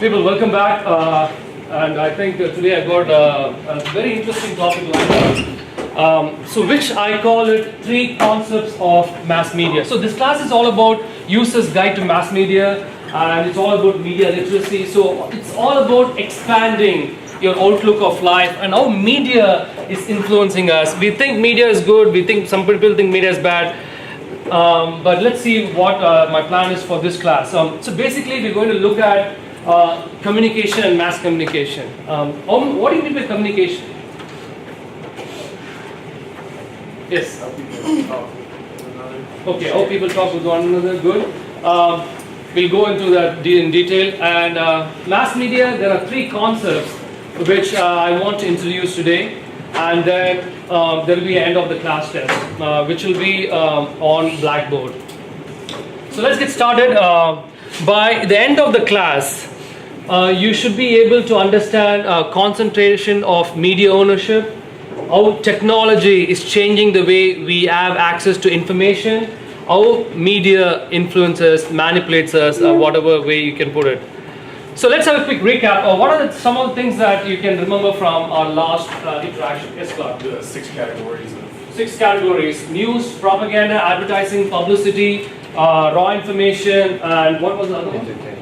People, welcome back. And I think today I got a very interesting topic lined up. So which I call it 3 concepts of mass media. So this class is all about User's Guide to Mass Media, and it's all about media literacy. So it's all about expanding your outlook of life and how media is influencing us. We think media is good, we think some people think media is bad. But let's see what my plan is for this class. So basically we're going to look at communication and mass communication. What do you mean by communication? Yes. Okay, how people talk with one another, good. We'll go into that in detail. And mass media, there are 3 concepts which I want to introduce today. And then there will be an end of the class test, which will be on Blackboard. So let's get started. By the end of the class, you should be able to understand concentration of media ownership, how technology is changing the way we have access to information, how media influences, manipulates us, whatever way you can put it. So let's have a quick recap. What are some of the things that you can remember from our last interaction? Yes, Clark. The 6 categories of 6 categories: news, propaganda, advertising, publicity, raw information, and what was the other one? Entertainment.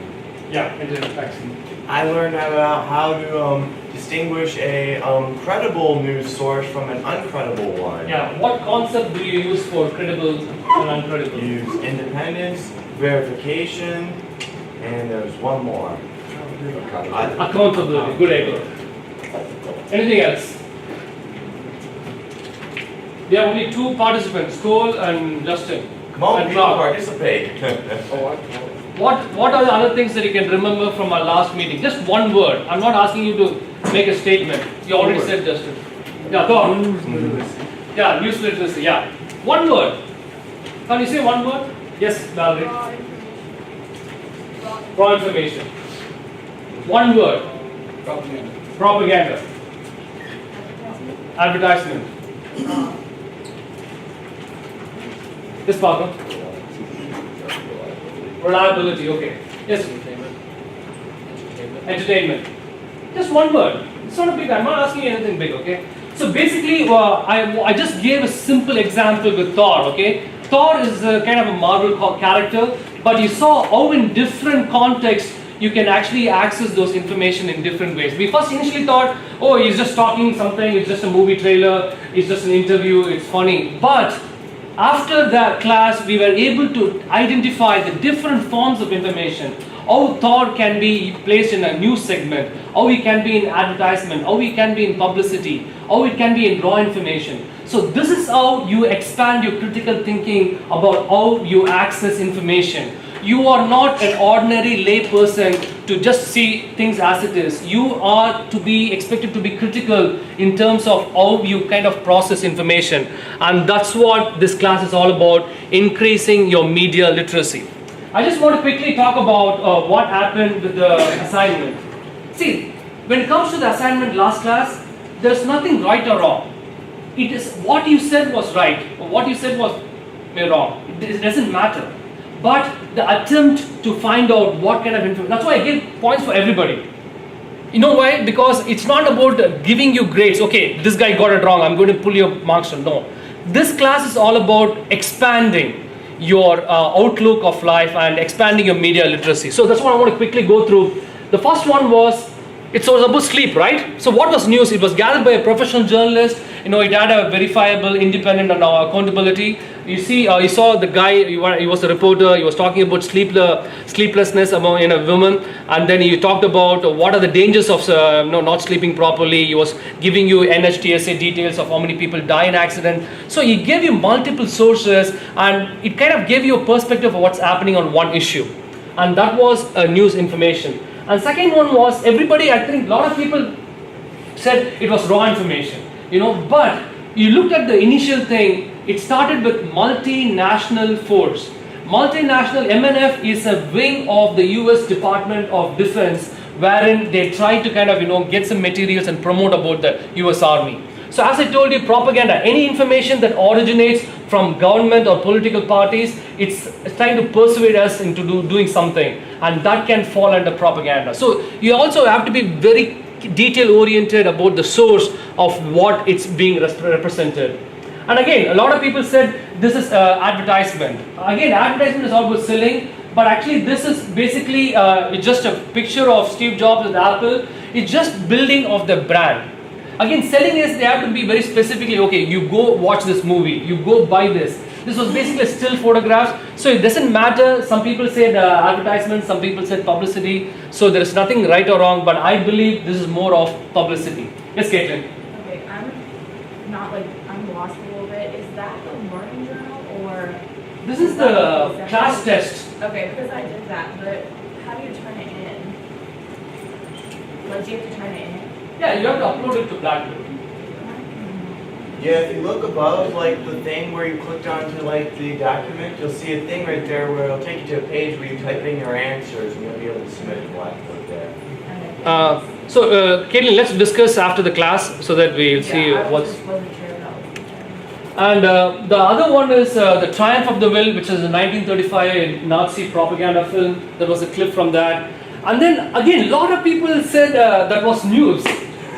Yeah, entertainment. I learned about how to distinguish a credible news source from an uncredible one. Yeah, what concept do you use for credible and uncredible? Use independence, verification, and there's one more. Accountability. Good idea. Anything else? We have only 2 participants, Cole and Justin. Come on, and people, Clark. participate. What are the other things that you can remember from our last meeting? Just one word. I'm not asking you to make a statement. You already said, Justin. Yeah, go on. Yeah, news literacy. Yeah. One word. Can you say one word? Yes, Valerie. Raw information. One word. Propaganda. Advertisement. Yes, Parker. Reliability. Okay. Yes. Entertainment. Just one word. It's not a big. I'm not asking you anything big. Okay. So basically, I just gave a simple example with Thor. Okay. Thor is kind of a Marvel character, but you saw how in different contexts you can actually access those information in different ways. We first initially thought, oh, he's just talking something, it's just a movie trailer, it's just an interview, it's funny. But after that class, we were able to identify the different forms of information, how Thor can be placed in a news segment, how he can be in advertisement, how he can be in publicity, how it can be in raw information. So this is how you expand your critical thinking about how you access information. You are not an ordinary lay person to just see things as it is. You are to be expected to be critical in terms of how you kind of process information. And that's what this class is all about, increasing your media literacy. I just want to quickly talk about what happened with the assignment. See, when it comes to the assignment last class, there's nothing right or wrong. It is what you said was right, or what you said was wrong. It doesn't matter. But the attempt to find out what kind of information, that's why I give points for everybody. You know why? Because it's not about giving you grades. Okay, this guy got it wrong, I'm going to pull your marks on. No. This class is all about expanding your outlook of life and expanding your media literacy. So that's what I want to quickly go through. The first one was, it was about sleep, right? So what was news? It was gathered by a professional journalist. You know, it had a verifiable, independent, and accountability. You see, you saw the guy. He was a reporter. He was talking about sleeplessness among a woman, and then he talked about what are the dangers of not sleeping properly. He was giving you NHTSA details of how many people die in accident. So he gave you multiple sources, and it kind of gave you a perspective of what's happening on one issue, and that was news information. And second one was, everybody, I think a lot of people said it was raw information, you know, but you looked at the initial thing, it started with multinational force. Multinational, MNF is a wing of the US Department of Defense, wherein they try to kind of, get some materials and promote about the US Army. So as I told you, propaganda, any information that originates from government or political parties, it's trying to persuade us into doing something, and that can fall under propaganda. So you also have to be very detail oriented about the source of what it's being represented. And again, a lot of people said this is advertisement. Again, advertisement is all about selling, but actually this is basically just a picture of Steve Jobs with Apple. It's just building of the brand. Again, selling is, they have to be very specifically, okay, you go watch this movie, you go buy this. This was basically still photographs, so it doesn't matter. Some people said advertisement, some people said publicity, so there is nothing right or wrong, but I believe this is more of publicity. Yes, Caitlin? Okay, I'm lost a little bit. Is that the learning journal or? This is the class test. Okay, because I did that, but how do you turn it in? Like, do you have to turn it in? Yeah, you have to upload it to Blackboard. Yeah, if you look above, like the thing where you clicked onto like the document, you'll see a thing right there where it'll take you to a page where you type in your answers and you'll be able to submit to Blackboard there. So, Caitlin, let's discuss after the class so that we'll see what's. And the other one is The Triumph of the Will, which is a 1935 Nazi propaganda film. There was a clip from that. And then again, a lot of people said that was news.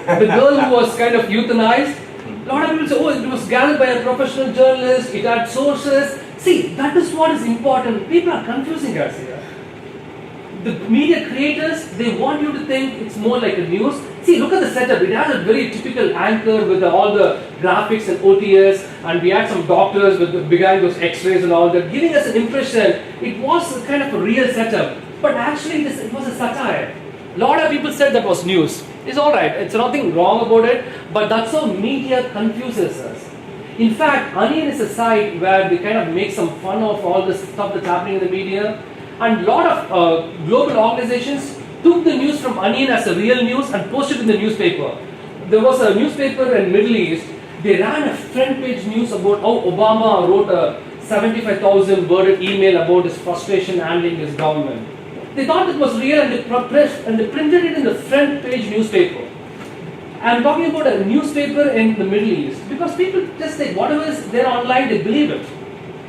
The girl who was kind of euthanized. A lot of people say, oh, it was gathered by a professional journalist, it had sources. See, that is what is important. People are confusing us here. The media creators, they want you to think it's more like a news. See, look at the setup. It has a very typical anchor with all the graphics and OTS, and we had some doctors with behind those x-rays and all that, giving us an impression it was a kind of a real setup. But actually, it was a satire. A lot of people said that was news. It's alright, it's nothing wrong about it, but that's how media confuses us. In fact, Onion is a site where they kind of make some fun of all the stuff that's happening in the media. And a lot of global organizations took the news from Onion as a real news and posted it in the newspaper. There was a newspaper in Middle East, they ran a front page news about how Obama wrote a 75,000 worded email about his frustration handling his government. They thought it was real and they printed it in the front page newspaper. I'm talking about a newspaper in the Middle East because people just say whatever is there online, they believe it.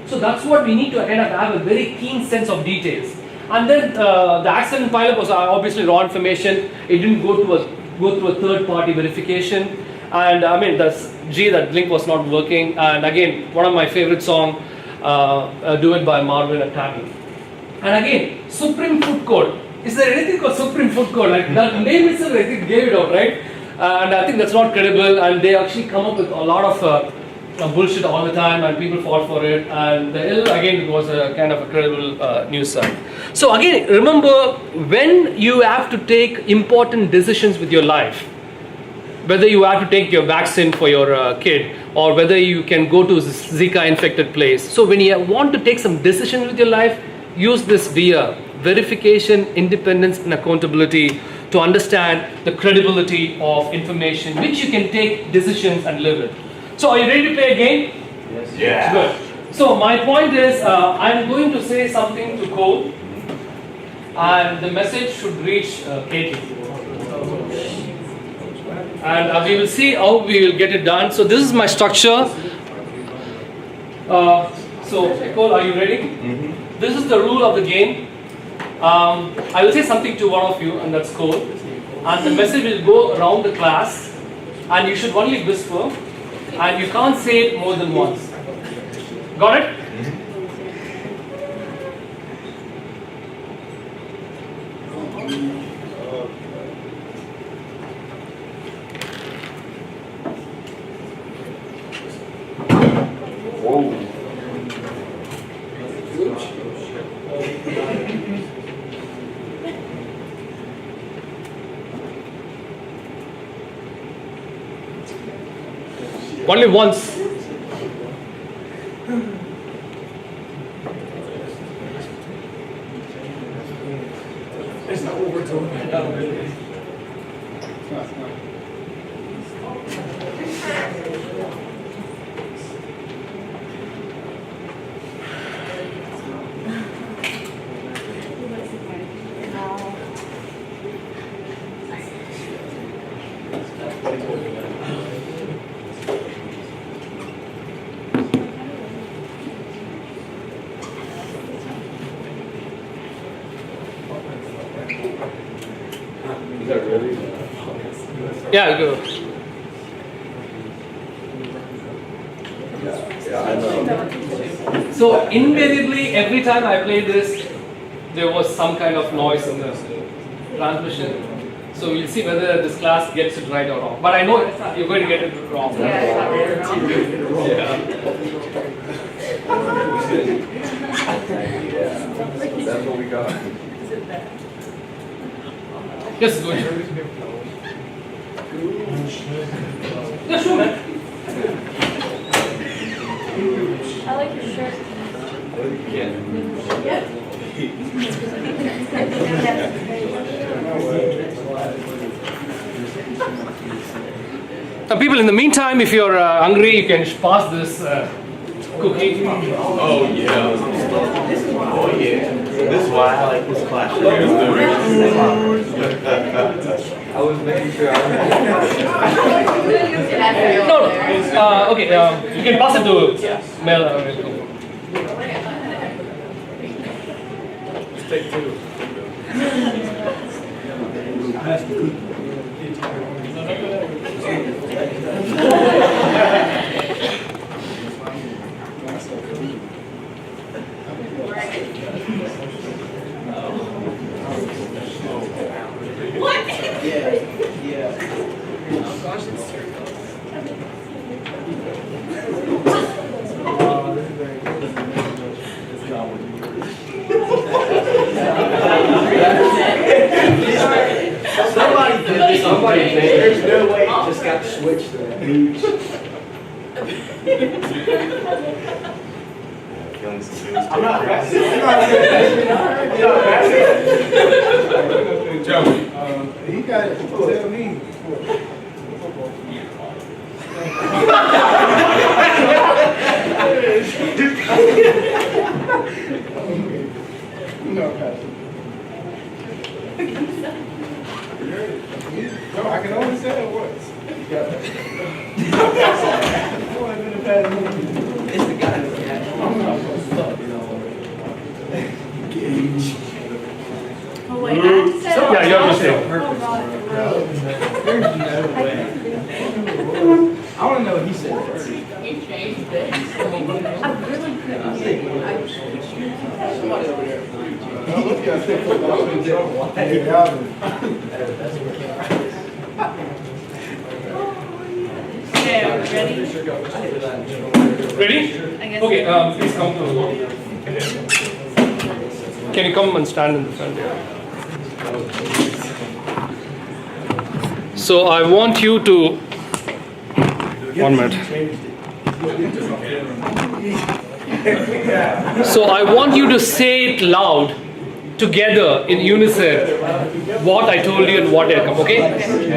So that's what we need to kind of have a very keen sense of details. And then the accident pilot was obviously raw information. It didn't go through a third-party verification. And I mean, that link was not working. And again, one of my favorite songs, Do It by Marvin and Tammy. And again, Supreme Food Code. Is there anything called Supreme Food Code? Like that name itself, I think, gave it out, right? And I think that's not credible. And they actually come up with a lot of bullshit all the time, and people fall for it. And again, it was a kind of a credible news site. So again, remember, when you have to take important decisions with your life, whether you have to take your vaccine for your kid, or whether you can go to Zika infected place. So when you want to take some decisions with your life, use this VIA, verification, independence, and accountability, to understand the credibility of information, which you can take decisions and live it. So are you ready to play a game? Yes. Yeah. Good. So my point is, I'm going to say something to Cole, and the message should reach Katie. And we will see how we will get it done. So this is my structure. So Cole, are you ready? Mm-hmm. This is the rule of the game. I will say something to one of you, and that's Cole. And the message will go around the class, and you should only whisper, and you can't say it more than once. Got it? Whoa. Only once. It's not what we're doing. No, really. Is that really? Yeah, go. Yeah, I know. So invariably, every time I played this, there was some kind of noise in the transmission. So we'll see whether this class gets it right or wrong. But I know you're going to get it wrong. That's what we got. Yes, go ahead. Yeah, sure, man. I like your shirt. Now, people, in the meantime, if you're hungry, you can pass this cookie. Oh, yeah. Oh yeah. This is why I like this class. I was making sure No, okay, you can pass it to Mel. Take two. Somebody there's no way it just got switched to that. I'm not passing. Joey. He got it. Tell me. No, Pastor. No, I can only say it once. You got it. It's the guy that had Oh wait, I have to say that. Yeah, you're mistake. Oh god. I want to know what he said first. You changed it. I really couldn't hear you. I Somebody over there. Look at that football. I'm in trouble. Hey, Calvin. Okay, are we ready? Ready? I guess. Okay, please come to. Can you come and stand in the front here? So I want you to. 1 minute. So I want you to say it loud, together in unison, what I told you and what I come. Okay?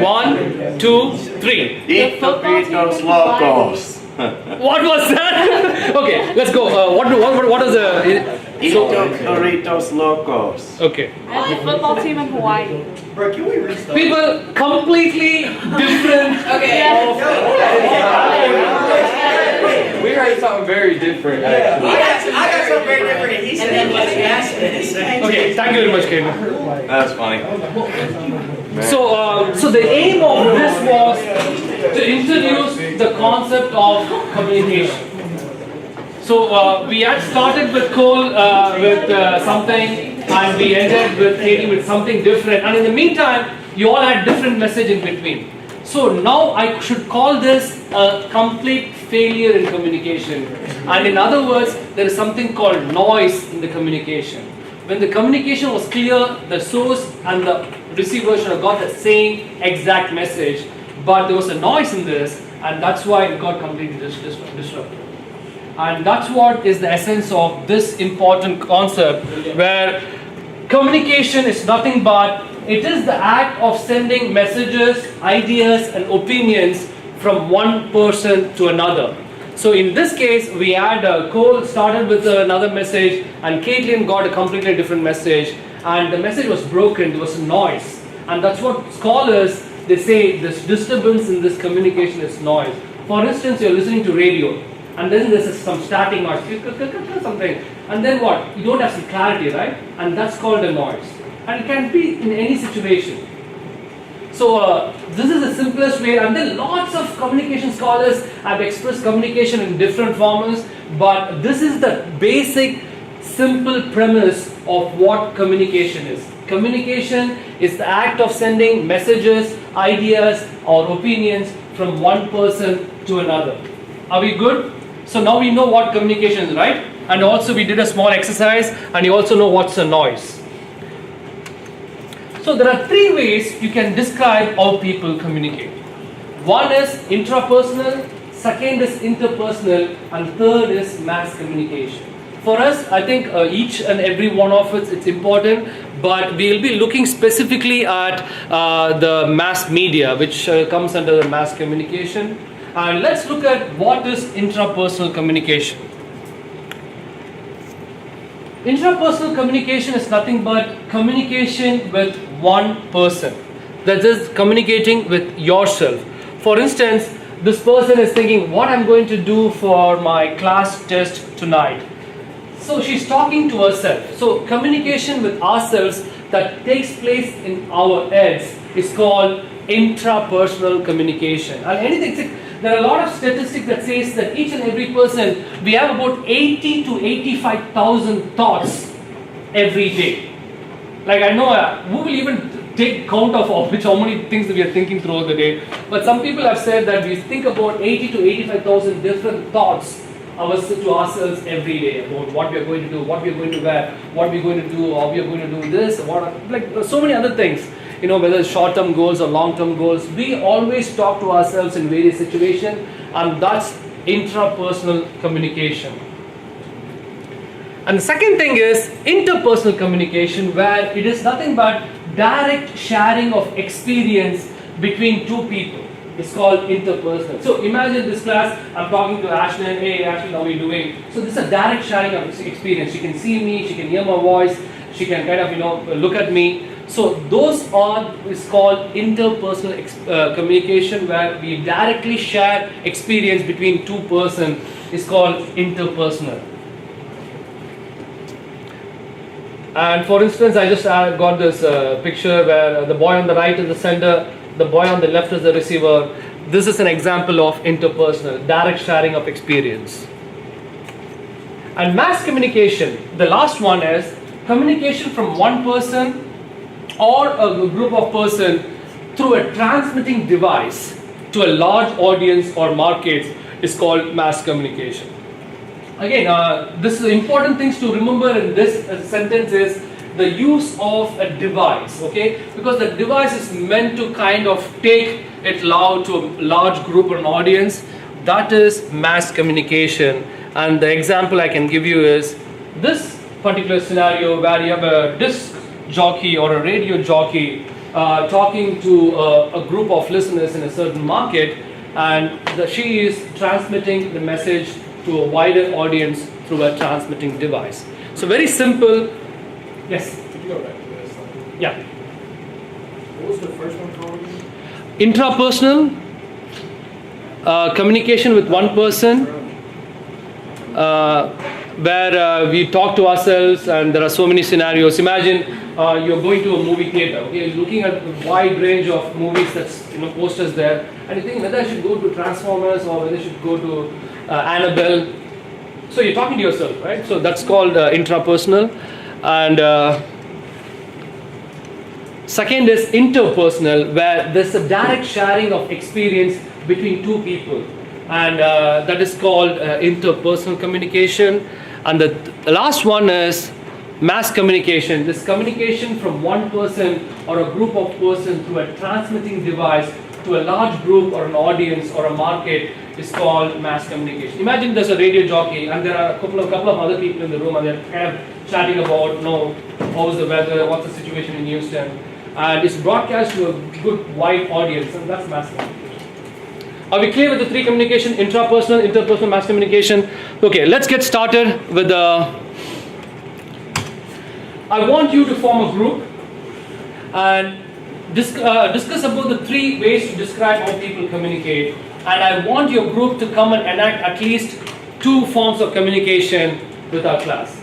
1, 2, 3. Eat the Beatles locos. What was that? Okay, let's go. What is the? Eat the Doritos locos. Okay. I have a football team in Hawaii. Bro, can we restart? People completely different. We heard something very different, actually. I got something very different. He said Okay, thank you very much, Caden. That's funny. So the aim of this was to introduce the concept of communication. So we had started with Cole with something, and we ended with Katie with something different. And in the meantime, you all had different message in between. So now I should call this a complete failure in communication. And in other words, there is something called noise in the communication. When the communication was clear, the source and the receiver should have got the same exact message, but there was a noise in this, and that's why it got completely disrupted. And that's what is the essence of this important concept, where communication is nothing but it is the act of sending messages, ideas, and opinions from one person to another. So in this case, we had Cole started with another message, and Caitlin got a completely different message, and the message was broken. There was a noise, and that's what scholars they say this disturbance in this communication is noise. For instance, you're listening to radio, and then there's some static noise, something, and then what? You don't have some clarity, right? And that's called a noise. And it can be in any situation. So this is the simplest way, and then lots of communication scholars have expressed communication in different forms, but this is the basic simple premise of what communication is. Communication is the act of sending messages, ideas or opinions from one person to another. Are we good? So now we know what communication is, right? And also we did a small exercise, and you also know what's a noise. So there are three ways you can describe how people communicate. One is intrapersonal, second is interpersonal, and third is mass communication. For us, I think each and every one of it, it's important, but we'll be looking specifically at the mass media, which comes under the mass communication. And let's look at what is intrapersonal communication. Intrapersonal communication is nothing but communication with one person. That is communicating with yourself. For instance, this person is thinking, what I'm going to do for my class test tonight. So she's talking to herself. So communication with ourselves that takes place in our heads is called intrapersonal communication. And anything, there are a lot of statistics that says that each and every person, we have about 80 to 85,000 thoughts every day. Like I know, who will even take count of how many things that we are thinking throughout the day. But some people have said that we think about 80 to 85,000 different thoughts to ourselves every day about what we are going to do, what we are going to wear, what we are going to do, how we are going to do this, like so many other things. You know, whether it's short-term goals or long-term goals, we always talk to ourselves in various situations, and that's intrapersonal communication. And the second thing is interpersonal communication, where it is nothing but direct sharing of experience between two people. It's called interpersonal. So imagine this class, I'm talking to Ashley, hey Ashley, how are you doing? So this is a direct sharing of experience. She can see me, she can hear my voice, she can kind of, look at me. So those is called interpersonal communication, where we directly share experience between two persons. Is called interpersonal. And for instance, I just got this picture where the boy on the right is the sender, the boy on the left is the receiver. This is an example of interpersonal, direct sharing of experience. And mass communication, the last one is communication from one person or a group of persons through a transmitting device to a large audience or market is called mass communication. Again, this is important things to remember in this sentence is the use of a device, okay? Because the device is meant to kind of take it loud to a large group or an audience. That is mass communication. And the example I can give you is this particular scenario where you have a disc jockey or a radio jockey talking to a group of listeners in a certain market, and she is transmitting the message to a wider audience through a transmitting device. So very simple. Yes? Could you go back to this? Yeah. What was the first one called again? Intrapersonal communication with one person, where we talk to ourselves, and there are so many scenarios. Imagine you're going to a movie theater, okay, you're looking at a wide range of movies that's posters there, and you think whether I should go to Transformers or whether I should go to Annabelle. So you're talking to yourself, right? So that's called intrapersonal. And second is interpersonal, where there's a direct sharing of experience between two people, and that is called interpersonal communication. And the last one is mass communication. This communication from one person or a group of persons through a transmitting device to a large group or an audience or a market is called mass communication. Imagine there's a radio jockey and there are a couple of other people in the room, and they're kind of chatting about, how's the weather, what's the situation in Houston, and it's broadcast to a good wide audience, and that's mass communication. Are we clear with the three communication? Intrapersonal, interpersonal, mass communication. Okay, let's get started with the. I want you to form a group and discuss about the three ways to describe how people communicate. And I want your group to come and enact at least 2 forms of communication with our class.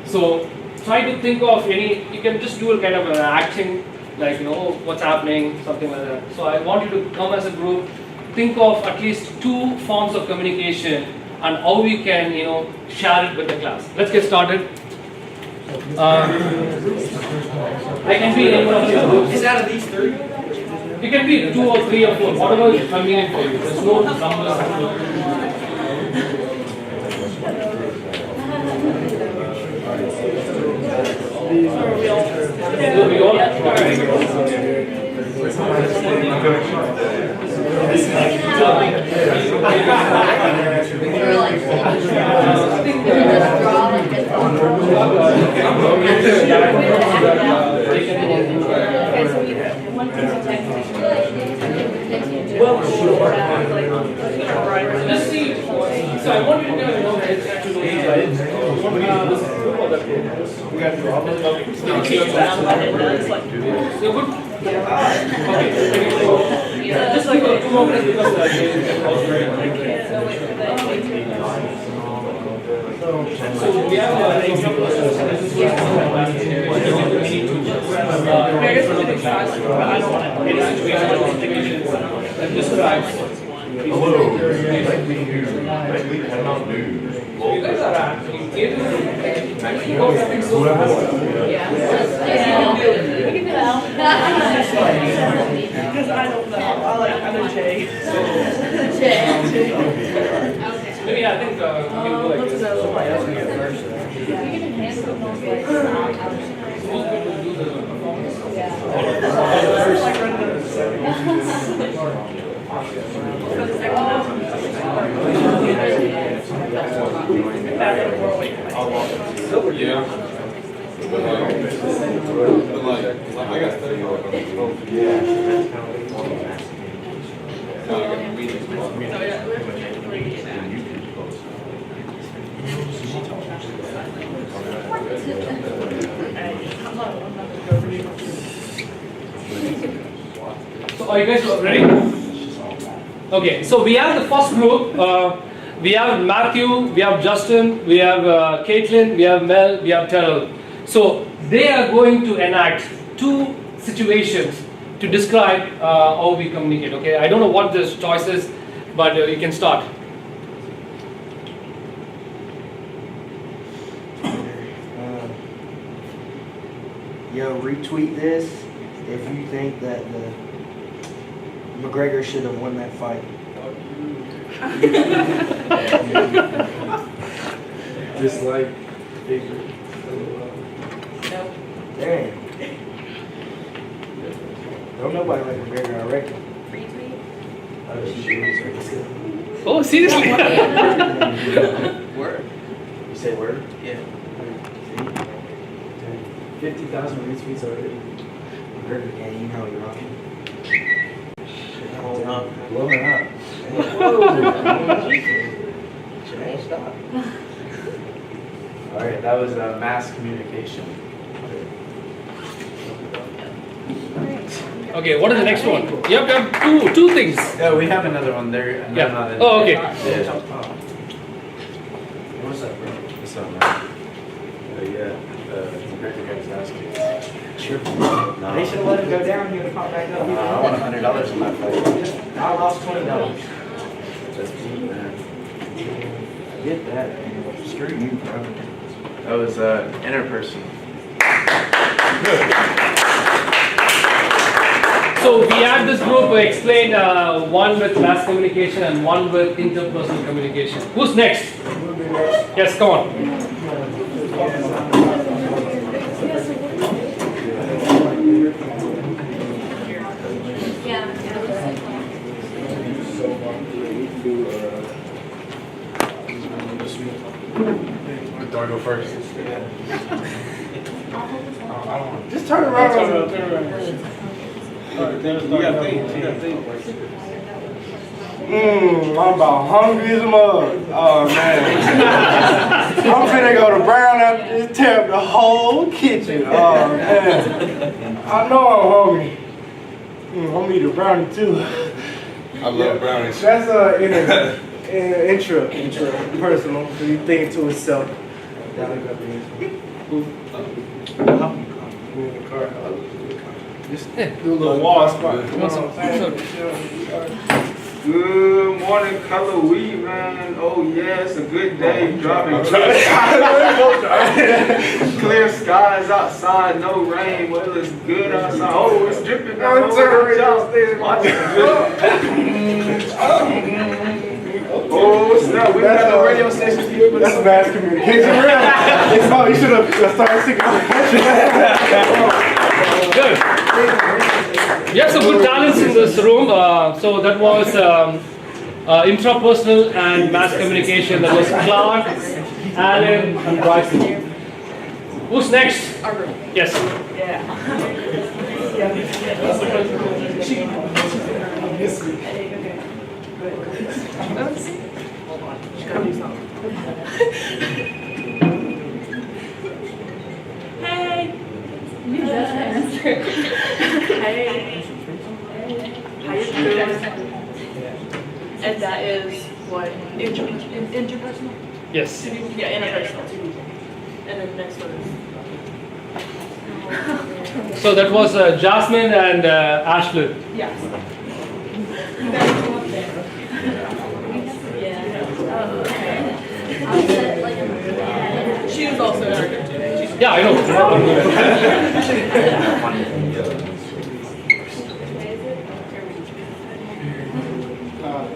So try to think of any, you can just do a kind of an acting like what's happening, something like that. So I want you to come as a group, think of at least 2 forms of communication and how we can share it with the class. Let's get started. They can be any one of these groups. Is out of these 3? It can be 2 or 3 or 4, whatever is convenient for you. There's no numbers. We all just see. So I want you to know that it's actually so good. Okay. Just like 2 more minutes because so we have Hello, nightly news, nightly COMM news. you guys are asking. Because I don't know. I know Jay. Maybe I think we can go like this. Somebody else can get first. Who's going to do the performance? Yeah. I got 30. So are you guys ready? Okay, so we have the first group. We have Matthew, we have Justin, we have Caitlin, we have Mel, we have Terrell. So they are going to enact 2 situations to describe how we communicate. Okay, I don't know what this choice is, but you can start. Yo, retweet this if you think that the McGregor should have won that fight. Just like figure. Dang. Don't nobody like McGregor, I reckon. Oh, seriously? Word. You say word? Yeah. 50,000 retweets already. McGregor, yeah, you know you're rocking. Hold up. Blowing up. Stop. Alright, that was mass communication. Okay, what is the next one? You have to have two things. Yeah, we have another one there. And Yeah. I'm not in Oh, okay. Yeah. What's up, bro? What's up, man? McGregor got his ass kicked. Sure. No. They should have let him go down. He would have popped back up. I won $100 in that fight. I lost $20. That's deep, man. Get that, man. Screw you, bro. That was interpersonal. So we had this group who explained one with mass communication and one with interpersonal communication. Who's next? Yes, come on. Do I go first? Just turn around. I'm about hungry as a mug. Oh man. I'm finna go to Brown after this, tear up the whole kitchen. Oh man. I know I'm hungry. I'm gonna eat a brownie too. I love brownies. That's intro personal. So you think to itself. Just do a little wall spot. You know what I'm saying? Good morning, color weed, man. Oh yeah, it's a good day. Driving clear skies outside, no rain. Well, it's good outside. Oh, it's dripping down. Oh snap! We got the radio station. That's mass communication. It's not, you should have started singing some Good. You have some good talents in this room. So that was intrapersonal and mass communication. That was Clark, Alan, and Bryson. Who's next? Yes. Hey. You just answered. Hey. How you doing? And that is what? Interpersonal? Yes. Yeah, interpersonal. And then the next one is? So that was Jasmine and Ashley. Yes. She was also in our group today. Yeah, I know.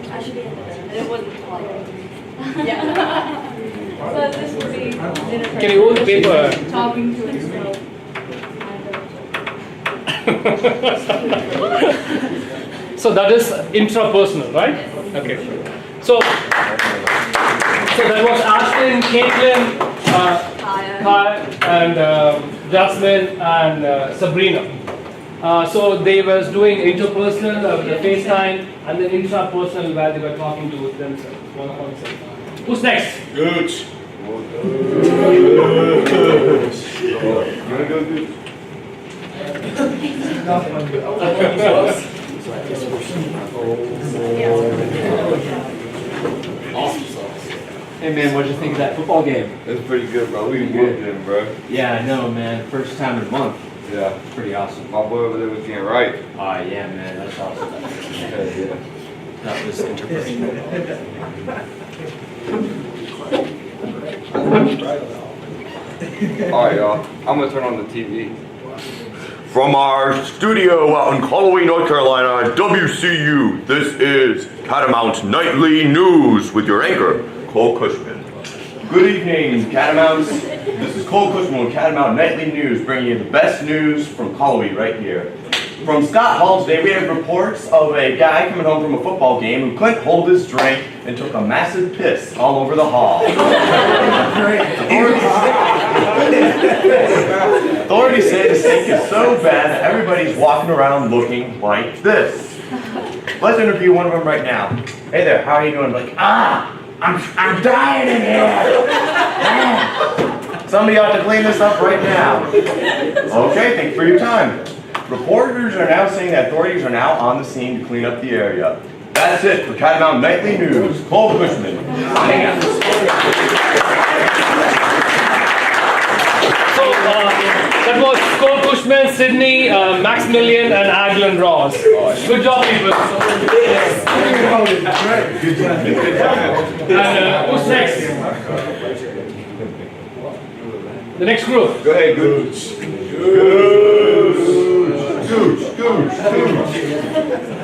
I should be in there. It wasn't polite. Yeah. So this would be Can you hold the paper? talking to himself. So that is intrapersonal, right? Okay. So that was Ashley, Caitlin, Kai, and Jasmine, and Sabrina. So they was doing interpersonal, the FaceTime, and then intrapersonal where they were talking to themselves, one on themselves. Who's next? Gooch. You wanna go Gooch? Hey man, what'd you think of that football game? That's pretty good, bro. We whooped him, bro. Yeah, I know, man. First time in a month. Yeah. Pretty awesome. My boy over there was getting right. Yeah, man, that's awesome. Yeah. That was interpersonal. Alright, y'all. I'm gonna turn on the TV. From our studio out in Callaway, North Carolina, WCU, this is Catamount Nightly News with your anchor, Cole Cushman. Good evening, Catamounts. This is Cole Cushman with Catamount Nightly News, bringing you the best news from Callaway right here. From Scott Hall today, we have reports of a guy coming home from a football game who couldn't hold his drink and took a massive piss all over the hall. Authorities say the stink is so bad that everybody's walking around looking like this. Let's interview one of them right now. Hey there, how are you doing? Like, I'm dying in here. Somebody ought to clean this up right now. Okay, thank you for your time. Reporters are now saying that authorities are now on the scene to clean up the area. That's it for Catamount Nightly News. Cole Cushman, signing out. So that was Cole Cushman, Sydney, Maximilian, and Aglan Ross. Good job, people. And who's next? The next group. Go ahead, Gooch. Gooch.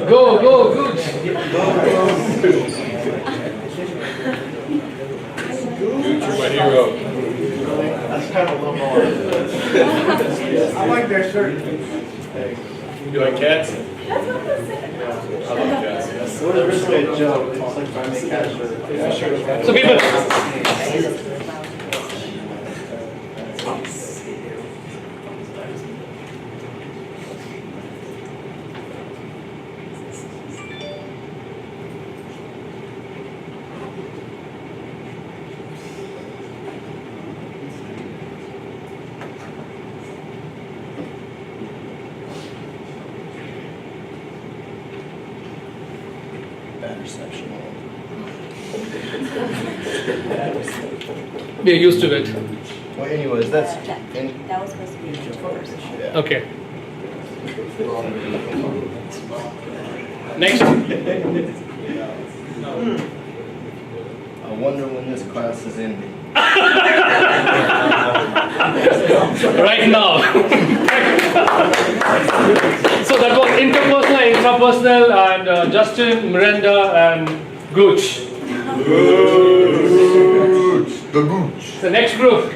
Go, Gooch. Gooch, you're my hero. That's kind of a little more. I like that shirt. You like cats? It was originally a joke. It's like my main cat shirt. So people. We're used to it. Well, anyways, that's. That was supposed to be first. Okay. Next. I wonder when this class is ending. Right now. So that was interpersonal, intrapersonal, and Justin, Miranda, and Gooch. The gooch. The next group.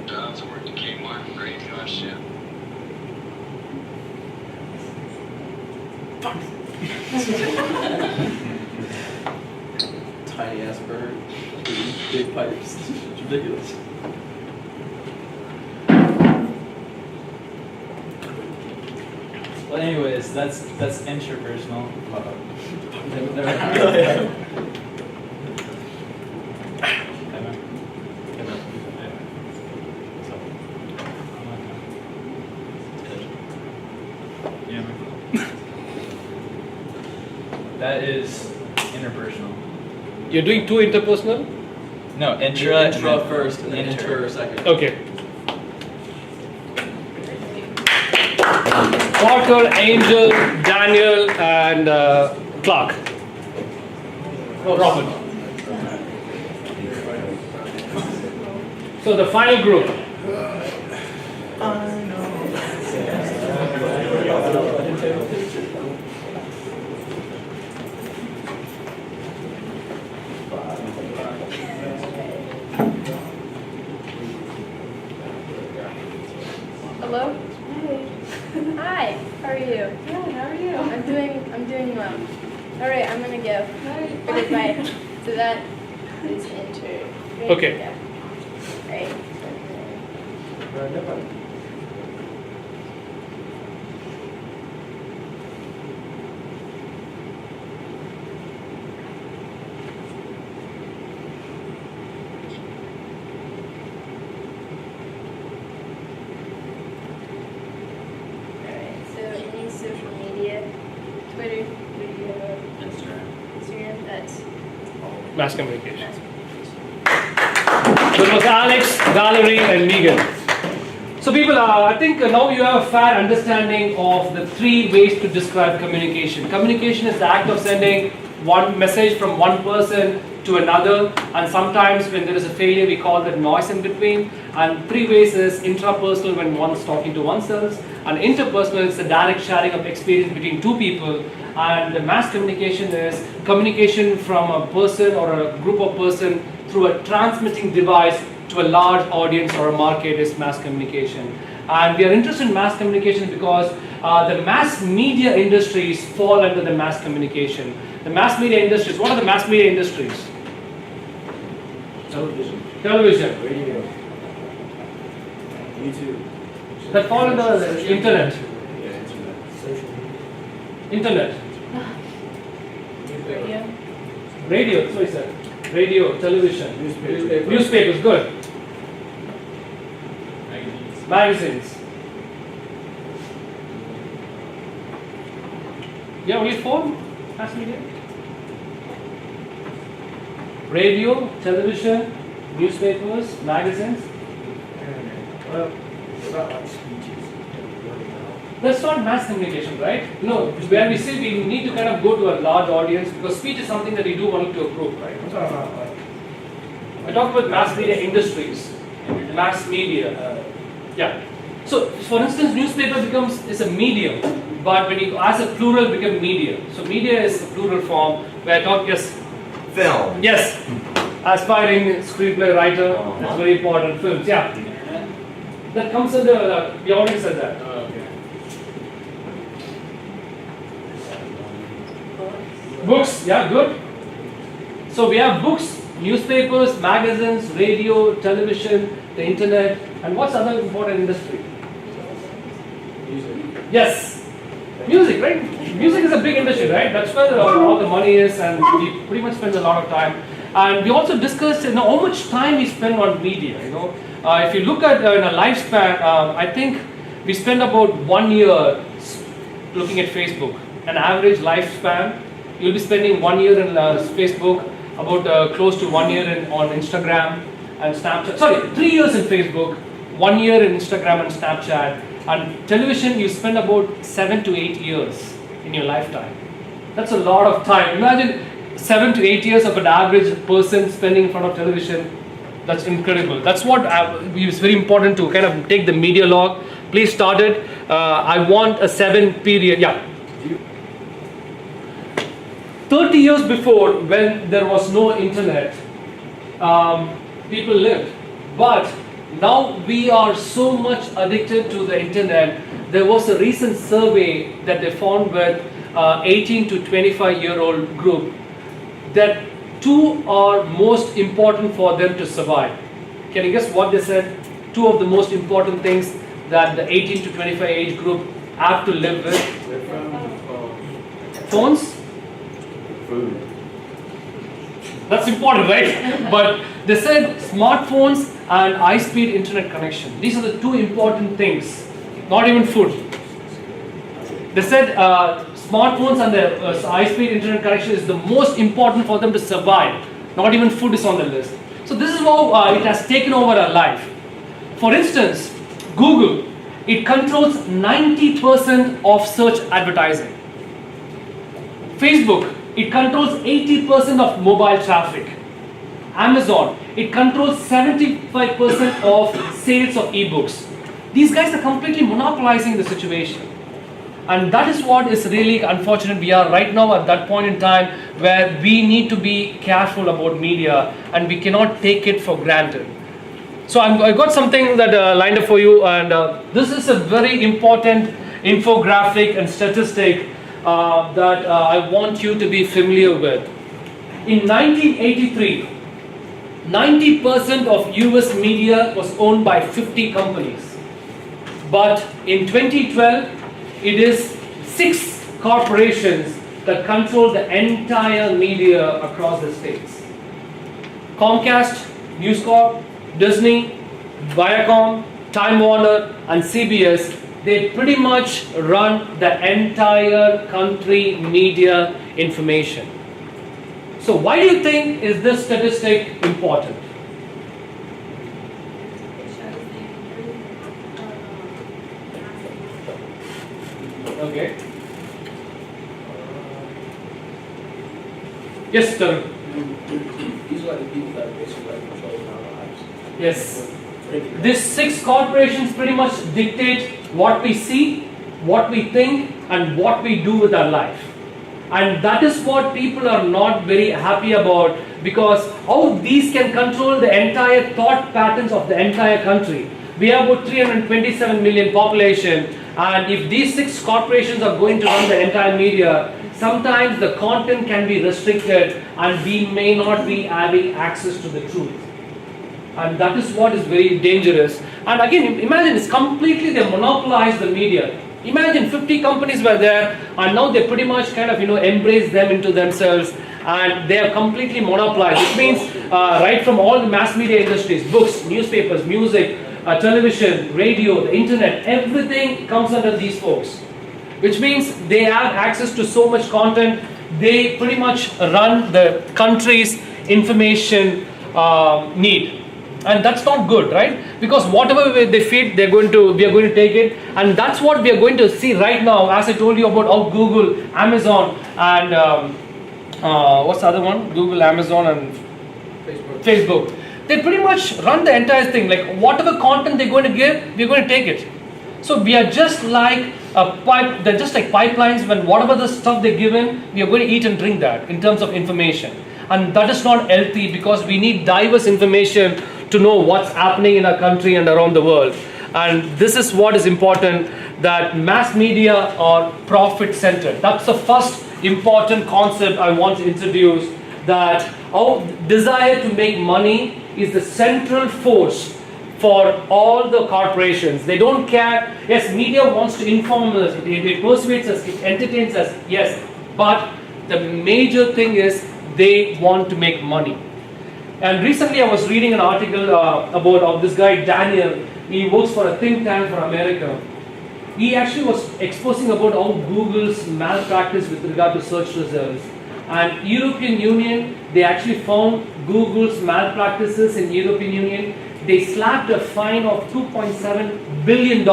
Jobs work to keep Mark great to our ship. Tiny ass bird, big pipes. It's ridiculous. Well, anyways, that's intrapersonal. That is interpersonal. You're doing two interpersonal? No, intra first, and then inter second. Okay. Parker, Angel, Daniel, and Clark. Robert. So the final group. Hello? Hi, how are you? Good, how are you? I'm doing well. Alright, I'm gonna go. Okay, bye. So that is inter. Okay. Yeah. Right. Alright, so any social media, Twitter, video, Instagram, that's Mass communication. So it was Alex, Valerie, and Megan. So people, I think now you have a fair understanding of the three ways to describe communication. Communication is the act of sending one message from one person to another, and sometimes when there is a failure we call that noise in between. And three ways is intrapersonal, when one's talking to oneself, and interpersonal is the direct sharing of experience between two people, and the mass communication is communication from a person or a group of person through a transmitting device to a large audience or a market is mass communication. And we are interested in mass communication because the mass media industries fall under the mass communication. The mass media industries, what are the mass media industries? Television. Radio. YouTube. That fall under the internet. Social media. Internet. Radio. Radio, so he said. Radio, television. Newspapers, good. Magazines. Yeah, only four mass media. Radio, television, newspapers, magazines. Well, it's not like speeches. That's not mass communication, right? No, where we say we need to kind of go to a large audience because speech is something that we do only to a group, right? I'm talking about like. I talk about mass media industries, mass media. Yeah. So, for instance, newspaper is a medium, but when you as a plural become media. So, media is a plural form where I talk yes, Film. yes, aspiring screenplay writer. That's very important. Films, yeah. That comes under. We already said that. Books, yeah, good. So we have books, newspapers, magazines, radio, television, the internet, and what's other important industry? Yes, music, right? Music is a big industry, right? That's where all the money is, and we pretty much spend a lot of time. And we also discussed, how much time we spend on media. If you look at in a lifespan, I think we spend about 1 year looking at Facebook. An average lifespan, you'll be spending 1 year in Facebook, about close to 1 year on Instagram and Snapchat. Sorry, 3 years in Facebook, 1 year in Instagram and Snapchat. And television, you spend about 7 to 8 years in your lifetime. That's a lot of time. Imagine 7 to 8 years of an average person spending in front of television. That's incredible. That's what it's very important to kind of take the media log. Please start it. I want a 7 period. Yeah. 30 years before, when there was no internet, people lived. But now we are so much addicted to the internet. There was a recent survey that they found with 18 to 25-year-old group that 2 are most important for them to survive. Can you guess what they said? 2 of the most important things that the 18 to 25 age group have to live with. Phones? Food. That's important, right? But they said smartphones and high-speed internet connection. These are the 2 important things, not even food. They said smartphones and the high-speed internet connection is the most important for them to survive. Not even food is on the list. So this is how it has taken over our life. For instance, Google, it controls 90% of search advertising. Facebook, it controls 80% of mobile traffic. Amazon, it controls 75% of sales of ebooks. These guys are completely monopolizing the situation. And that is what is really unfortunate. We are right now at that point in time where we need to be careful about media and we cannot take it for granted. So I got something that lined up for you, and this is a very important infographic and statistic that I want you to be familiar with. In 1983, 90% of US media was owned by 50 companies. But in 2012, it is 6 corporations that control the entire media across the states. Comcast, News Corp, Disney, Viacom, Time Warner, and CBS, they pretty much run the entire country media information. So why do you think is this statistic important? Okay. Yes, sir. These are the people that basically control our lives. Yes. These 6 corporations pretty much dictate what we see, what we think, and what we do with our life. And that is what people are not very happy about, because how these can control the entire thought patterns of the entire country. We have about 327 million population, and if these 6 corporations are going to run the entire media, sometimes the content can be restricted and we may not be having access to the truth. And that is what is very dangerous. And again, imagine it's completely they monopolize the media. Imagine 50 companies were there and now they pretty much kind of embrace them into themselves and they are completely monopolized. It means right from all the mass media industries, books, newspapers, music, television, radio, the internet, everything comes under these folks. Which means they have access to so much content, they pretty much run the country's information need. And that's not good, right? Because whatever they feed, we are going to take it, and that's what we are going to see right now. As I told you about how Google, Amazon, and what's the other one? Google, Amazon, and Facebook. They pretty much run the entire thing. Like whatever content they're going to give, we're going to take it. So we are just like a pipe. They're just like pipelines. When whatever the stuff they're given, we are going to eat and drink that in terms of information. And that is not healthy because we need diverse information to know what's happening in our country and around the world. And this is what is important, that mass media are profit centered. That's the first important concept I want to introduce, that our desire to make money is the central force for all the corporations. They don't care. Yes, media wants to inform us, it persuades us, it entertains us, yes. But the major thing is they want to make money. And recently I was reading an article about this guy Daniel. He works for a think tank for America. He actually was exposing about how Google's malpractice with regard to search results. And European Union, they actually found Google's malpractices in European Union. They slapped a fine of $2.7 billion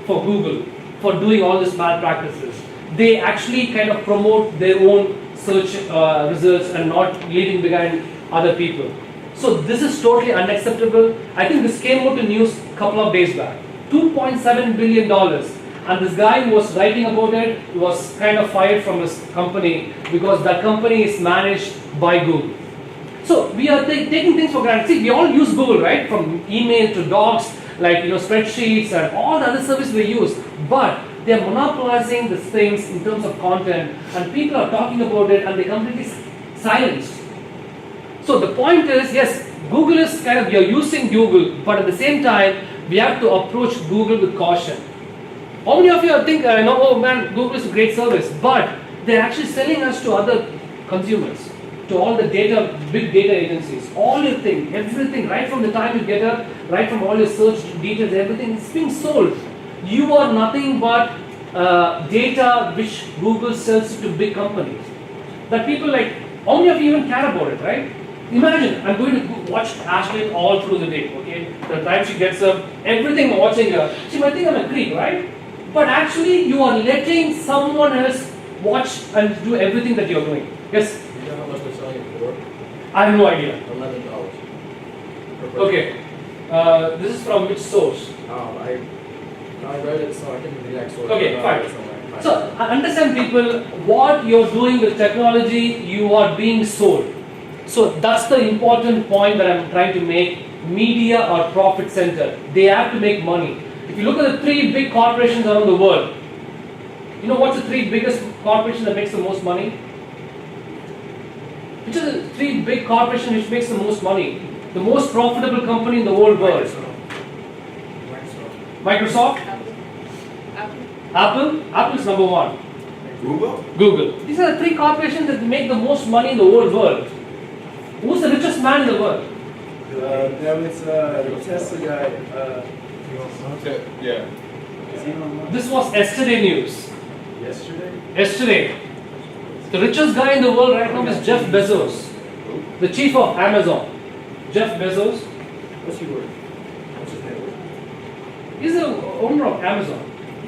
for Google for doing all these malpractices. They actually kind of promote their own search results and not leaving behind other people. So this is totally unacceptable. I think this came out in news a couple of days back. $2.7 billion. And this guy who was writing about it was kind of fired from his company because that company is managed by Google. So we are taking things for granted. See, we all use Google, right? From email to docs, like spreadsheets and all the other services we use. But they are monopolizing these things in terms of content, and people are talking about it and they're completely silenced. So the point is, yes, Google is kind of, you're using Google, but at the same time, we have to approach Google with caution. How many of you think, oh man, Google is a great service, but they're actually selling us to other consumers, to all the data, big data agencies, all your thing, everything, right from the time you get up, right from all your search details, everything is being sold. You are nothing but data which Google sells to big companies. That people like, how many of you even care about it, right? Imagine, I'm going to watch Ashley all through the day, okay? The time she gets up, everything I'm watching her, she might think I'm a creep, right? But actually, you are letting someone else watch and do everything that you're doing. Yes? You know how much they're selling it for? I have no idea. $11. Okay. This is from which source? I read it, so I can the exact source. Okay, fine. So, I understand people, what you're doing with technology, you are being sold. So, that's the important point that I'm trying to make. Media are profit center. They have to make money. If you look at the 3 big corporations around the world, you know what's the 3 biggest corporations that makes the most money? Which are the 3 big corporations which makes the most money? The most profitable company in the whole world? Microsoft? Apple? Apple is number 1. Google. These are the 3 corporations that make the most money in the whole world. Who's the richest man in the world? The Tesla guy. Yeah. This was yesterday news. Yesterday? Yesterday. The richest guy in the world right now is Jeff Bezos, the chief of Amazon. Jeff Bezos. What's he worth? What's his net worth? He's the owner of Amazon.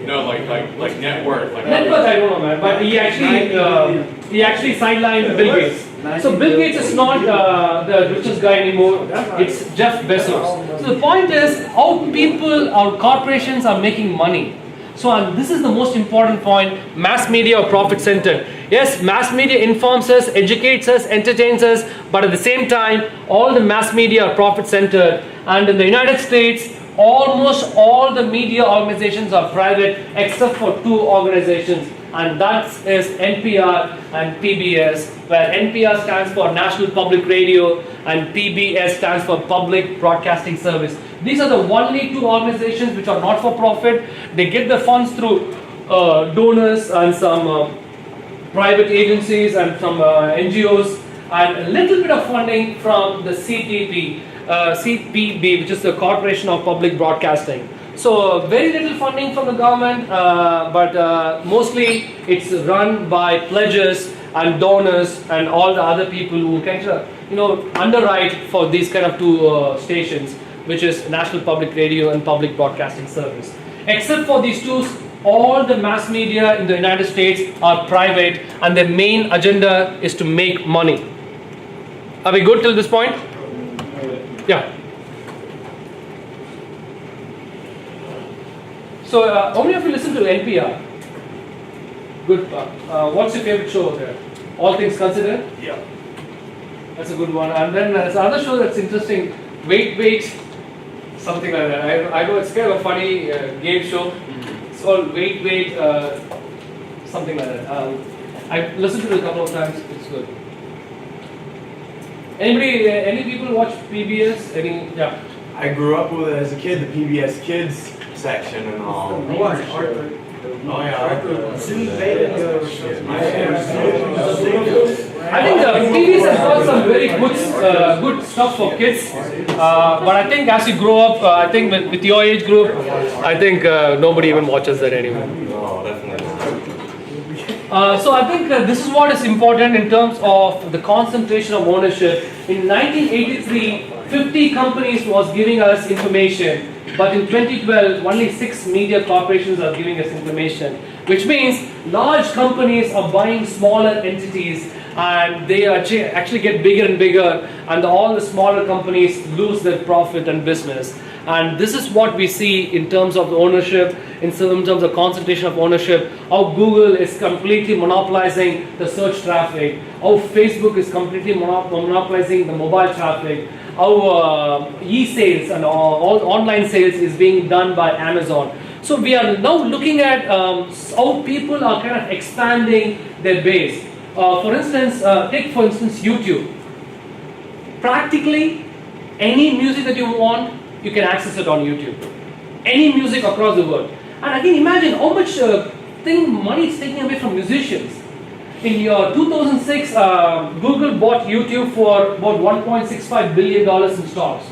No, like net worth. Like Net worth, I don't know, man. But he actually sidelined Bill Gates. So Bill Gates is not the richest guy anymore. It's Jeff Bezos. So the point is how people or corporations are making money. So and this is the most important point. Mass media or profit centered. Yes, mass media informs us, educates us, entertains us, but at the same time, all the mass media are profit centered. And in the United States, almost all the media organizations are private except for 2 organizations, and that is NPR and PBS, where NPR stands for National Public Radio and PBS stands for Public Broadcasting Service. These are the only 2 organizations which are not for profit. They get the funds through donors and some private agencies and some NGOs, and a little bit of funding from the CPB, which is the Corporation of Public Broadcasting. So very little funding from the government, but mostly it's run by pledges and donors and all the other people who kind of underwrite for these kind of 2 stations, which is National Public Radio and Public Broadcasting Service. Except for these 2, all the mass media in the United States are private, and their main agenda is to make money. Are we good till this point? Yeah. So, how many of you listen to NPR? Good. What's your favorite show there? All Things Considered? Yeah. That's a good one. And then there's another show that's interesting. Wait, something like that. I know it's kind of a funny game show. It's called Wait, something like that. I've listened to it a couple of times. It's good. Any people watch PBS? Yeah. I grew up with it as a kid, the PBS Kids section and all. I watched Arthur. Oh yeah, Arthur. Sue Bailey. I think TVs have got some very good stuff for kids. But I think as you grow up, I think with your age group, I think nobody even watches that anymore. No, definitely not. So I think this is what is important in terms of the concentration of ownership. In 1983, 50 companies was giving us information, but in 2012, only 6 media corporations are giving us information, which means large companies are buying smaller entities and they actually get bigger and bigger, and all the smaller companies lose their profit and business. And this is what we see in terms of the ownership, in terms of the concentration of ownership, how Google is completely monopolizing the search traffic, how Facebook is completely monopolizing the mobile traffic, how e-sales and all online sales is being done by Amazon. So we are now looking at how people are kind of expanding their base. Take for instance YouTube. Practically any music that you want, you can access it on YouTube. Any music across the world. And I can imagine how much money is taken away from musicians. In 2006, Google bought YouTube for about $1.65 billion in stocks.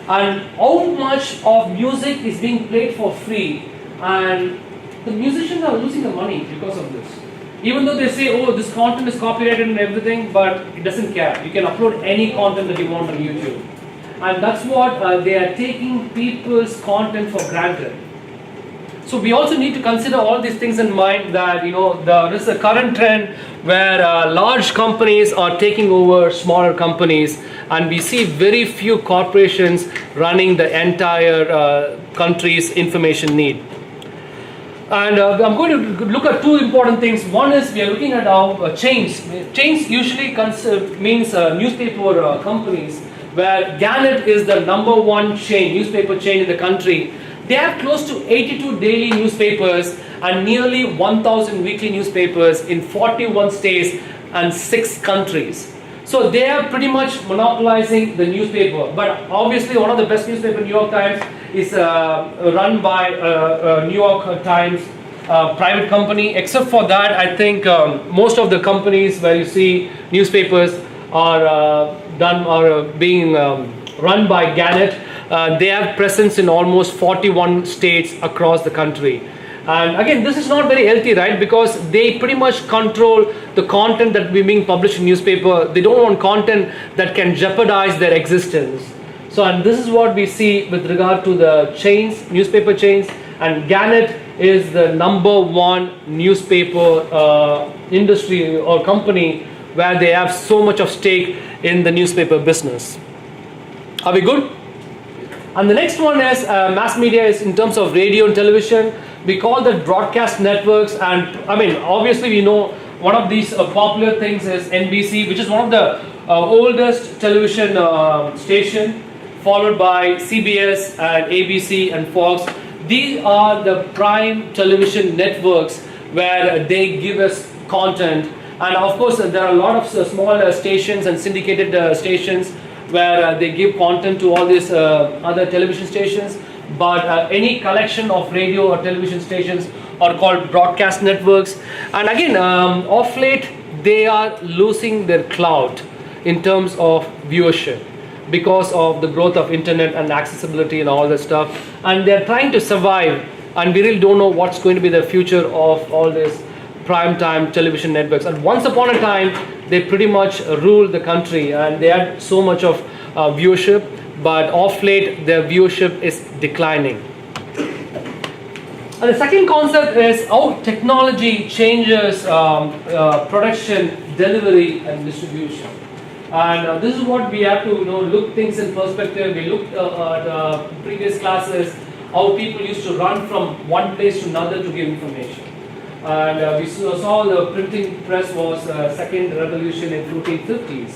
And how much of music is being played for free, and the musicians are losing the money because of this. Even though they say, oh, this content is copyrighted and everything, but it doesn't care. You can upload any content that you want on YouTube. And that's what they are taking people's content for granted. So we also need to consider all these things in mind, that there is a current trend where large companies are taking over smaller companies, and we see very few corporations running the entire country's information need. And I'm going to look at 2 important things. One is we are looking at how chains. Chains usually means newspaper companies, where Gannett is the #1 newspaper chain in the country. They have close to 82 daily newspapers and nearly 1,000 weekly newspapers in 41 states and 6 countries. So they are pretty much monopolizing the newspaper. But obviously one of the best newspapers, New York Times, is run by New York Times private company. Except for that, I think most of the companies where you see newspapers are being run by Gannett. They have presence in almost 41 states across the country. And again, this is not very healthy, right? Because they pretty much control the content that is being published in newspaper. They don't want content that can jeopardize their existence. So, and this is what we see with regard to the chains, newspaper chains. And Gannett is the #1 newspaper industry or company where they have so much of stake in the newspaper business. Are we good? And the next one is mass media is in terms of radio and television. We call that broadcast networks, and I mean obviously we know one of these popular things is NBC, which is one of the oldest television station, followed by CBS and ABC and Fox. These are the prime television networks where they give us content, and of course there are a lot of small stations and syndicated stations where they give content to all these other television stations, but any collection of radio or television stations are called broadcast networks. And again, of late, they are losing their clout in terms of viewership because of the growth of internet and accessibility and all that stuff, and they're trying to survive, and we really don't know what's going to be the future of all this primetime television networks. And once upon a time, they pretty much ruled the country and they had so much of viewership, but of late their viewership is declining. And the second concept is how technology changes production, delivery and distribution. And this is what we have to look things in perspective. We looked at previous classes how people used to run from one place to another to give information. And we saw the printing press was second revolution in 1450s,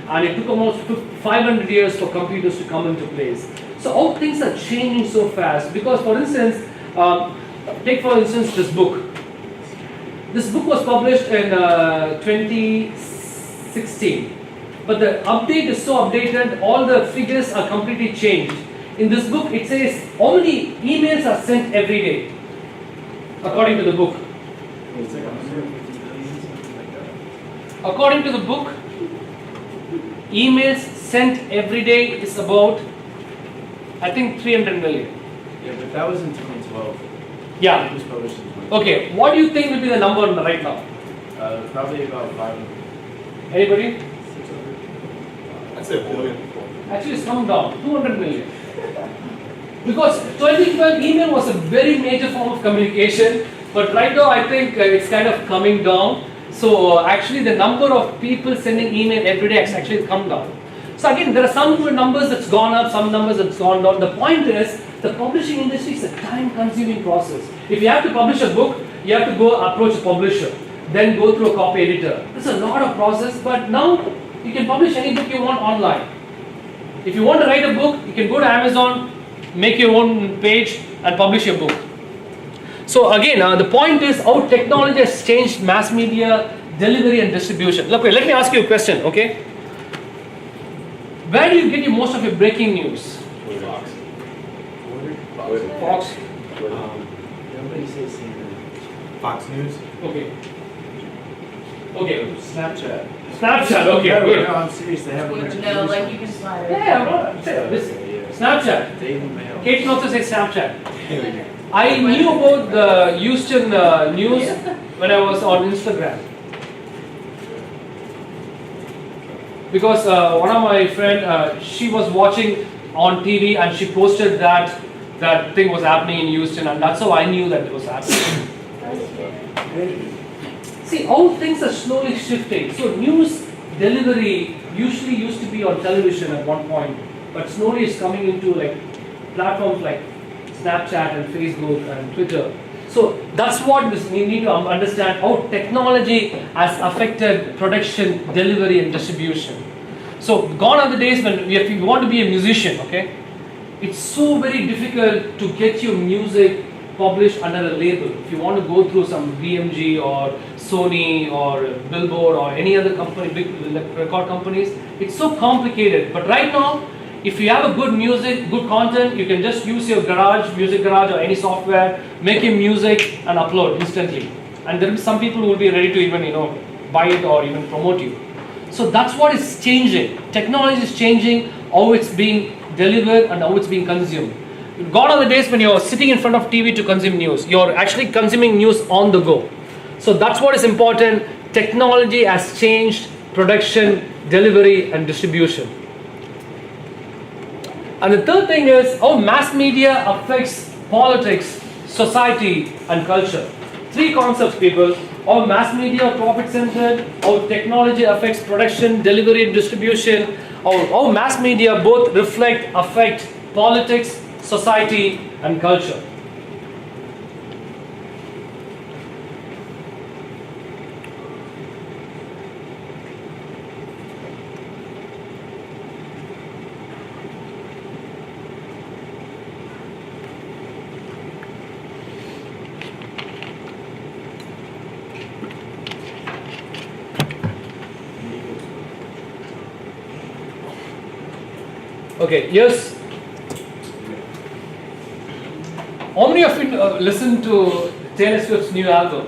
and it took almost 500 years for computers to come into place. So how things are changing so fast, because for instance, take for instance this book. This book was published in 2016, but the update is so updated, all the figures are completely changed. In this book, it says how many emails are sent every day, according to the book. According to the book, emails sent every day is about, I think, 300 million. Yeah, but that was in 2012. Yeah. It was published in 2012. Okay, what do you think will be the number right now? Probably about 500. Anybody? I'd say a billion. Actually, it's come down, 200 million. Because 2012 email was a very major form of communication, but right now I think it's kind of coming down. So actually the number of people sending email every day has actually come down. So again, there are some numbers that's gone up, some numbers that's gone down. The point is, the publishing industry is a time-consuming process. If you have to publish a book, you have to go approach a publisher, then go through a copy editor. It's a lot of process, but now you can publish any book you want online. If you want to write a book, you can go to Amazon, make your own page and publish your book. So again, the point is how technology has changed mass media delivery and distribution. Look, let me ask you a question, okay? Where do you get your most of your breaking news? Fox. Nobody says CNN. Fox News. Okay. Okay. Snapchat. Snapchat. Okay. No, Good. no, I'm serious. They have like No, like you can slide. Yeah, well, Snapchat. Daily Mail. Kate can also say Snapchat. I knew about the Houston news when I was on Instagram. Because one of my friend, she was watching on TV and she posted that that thing was happening in Houston, and that's how I knew that it was happening. See, how things are slowly shifting. So news delivery usually used to be on television at one point, but slowly it's coming into like platforms like Snapchat and Facebook and Twitter. So that's what we need to understand, how technology has affected production, delivery and distribution. So gone are the days when if you want to be a musician, okay, it's so very difficult to get your music published under a label. If you want to go through some BMG or Sony or Billboard or any other company, big record companies, it's so complicated. But right now, if you have a good music, good content, you can just use your garage, music garage or any software, make your music and upload instantly. And there will be some people who will be ready to even, buy it or even promote you. So that's what is changing. Technology is changing, how it's being delivered and how it's being consumed. Gone are the days when you're sitting in front of TV to consume news. You're actually consuming news on the go. So that's what is important. Technology has changed production, delivery and distribution. And the third thing is how mass media affects politics, society and culture. Three concepts, people. How mass media are profit-centered, how technology affects production, delivery and distribution, how mass media both affect politics, society and culture. Okay, yes. How many of you listen to Taylor Swift's new album?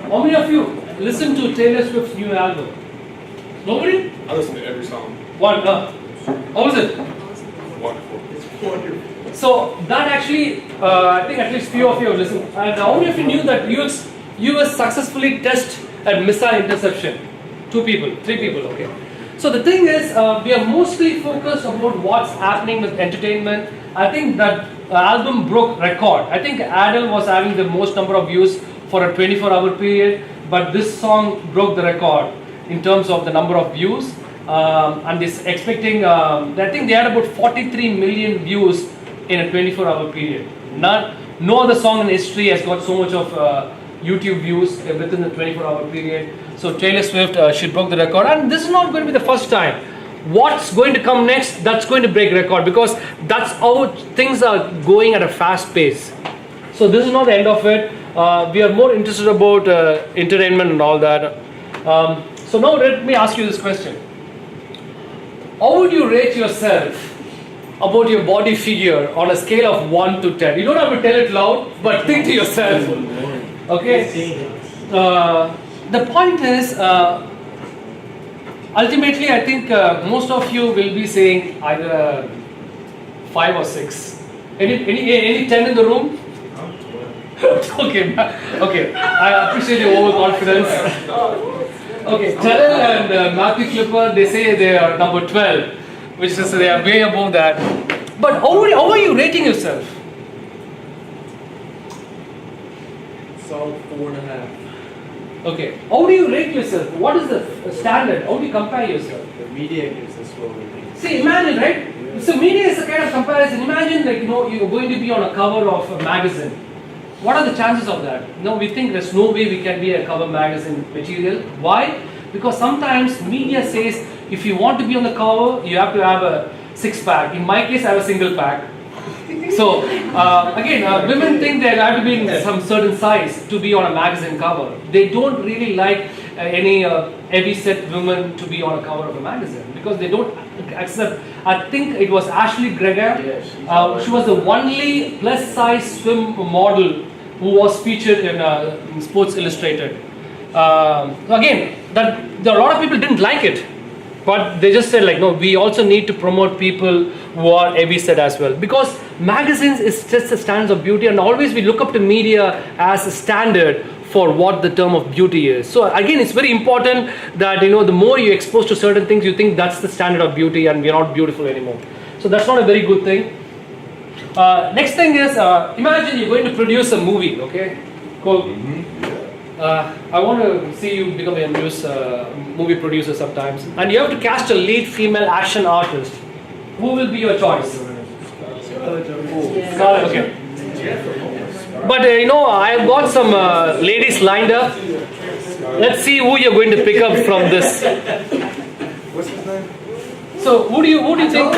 How many of you listen to Taylor Swift's new album? Nobody? I listen to every song. One. How is it? Wonderful. It's wonderful. So that actually, I think at least few of you have listened. And how many of you knew that US successfully test at missile interception? 2 people, 3 people, okay. So the thing is, we are mostly focused about what's happening with entertainment. I think that album broke record. I think Adele was having the most number of views for a 24-hour period, but this song broke the record in terms of the number of views. And this expecting, I think they had about 43 million views in a 24-hour period. No other song in history has got so much of YouTube views within the 24-hour period. So Taylor Swift, she broke the record, and this is not going to be the first time. What's going to come next, that's going to break record, because that's how things are going at a fast pace. So this is not the end of it. We are more interested about entertainment and all that. So now let me ask you this question. How would you rate yourself about your body figure on a scale of 1 to 10? You don't have to tell it loud, but think to yourself. Okay? The point is, ultimately I think most of you will be saying either 5 or 6. Any 10 in the room? Okay, I appreciate your overconfidence. Okay, Terrell and Matthew Clipper, they say they are number 12, which is they are way above that. But how are you rating yourself? Solid 4.5. Okay, how do you rate yourself? What is the standard? How do you compare yourself? The media gives us what we think. See, imagine, right? So media is a kind of comparison. Imagine like, you're going to be on a cover of a magazine. What are the chances of that? We think there's no way we can be a cover magazine material. Why? Because sometimes media says if you want to be on the cover, you have to have a 6-pack. In my case, I have a single pack. So again, women think they have to be in some certain size to be on a magazine cover. They don't really like any heavy-set women to be on a cover of a magazine because they don't accept. I think it was Ashley Greger. She was the only plus-size swim model who was featured in Sports Illustrated. Again, a lot of people didn't like it. But they just said like, no, we also need to promote people who are heavy set as well. Because magazines is just a standard of beauty, and always we look up to media as a standard for what the term of beauty is. So again, it's very important that the more you expose to certain things, you think that's the standard of beauty and we're not beautiful anymore. So that's not a very good thing. Next thing is, imagine you're going to produce a movie, okay? Cool. I want to see you become a news movie producer sometimes, and you have to cast a lead female action artist. Who will be your choice? Scarlett, okay. But I have got some ladies lined up. Let's see who you're going to pick up from this. What's his name? So who do you think?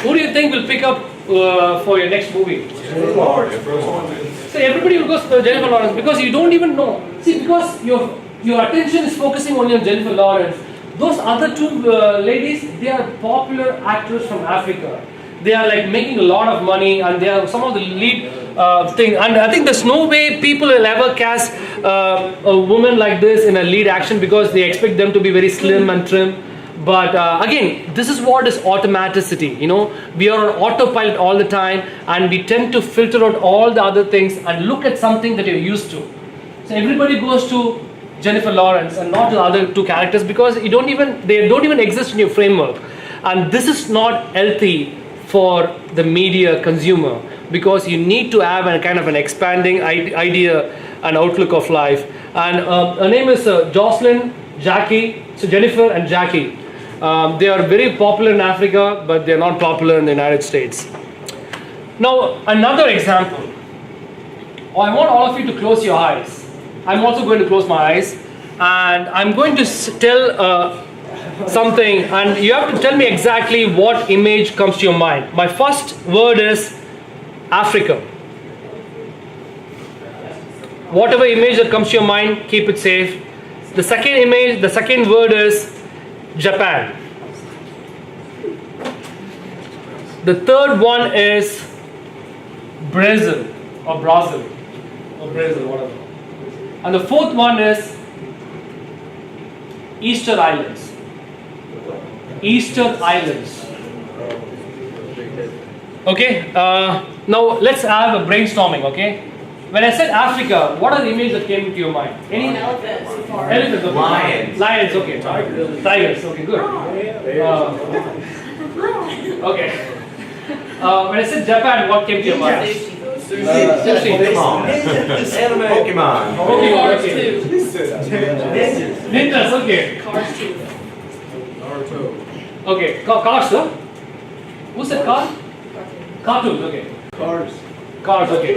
Who do you think will pick up for your next movie? So everybody will go to Jennifer Lawrence because you don't even know. See, because your attention is focusing only on Jennifer Lawrence. Those other two ladies, they are popular actors from Africa. They are like making a lot of money, and they are some of the lead thing. And I think there's no way people will ever cast a woman like this in a lead action because they expect them to be very slim and trim. But again, this is what is automaticity. We are on autopilot all the time, and we tend to filter out all the other things and look at something that you're used to. So everybody goes to Jennifer Lawrence and not the other two characters because they don't even exist in your framework. And this is not healthy for the media consumer because you need to have a kind of an expanding idea and outlook of life. And her name is Jocelyn, Jackie. So Jennifer and Jackie. They are very popular in Africa, but they are not popular in the United States. Now, another example. I want all of you to close your eyes. I'm also going to close my eyes, and I'm going to tell something, and you have to tell me exactly what image comes to your mind. My first word is Africa. Whatever image that comes to your mind, keep it safe. The second word is Japan. The third one is Brazil, whatever. And the fourth one is Easter Islands. Okay, now let's have a brainstorming, okay? When I said Africa, what are the images that came to your mind? Any? Elephants. Elephants, okay. Lions. Lions, okay. Tigers, okay, good. Okay. When I said Japan, what came to your mind? Pokemon. Pokemon. Pokemon, okay. Ninjas, okay. Cars 2. Naruto. Okay, cars, huh? Who said car? Cartoons, okay. Cars, okay.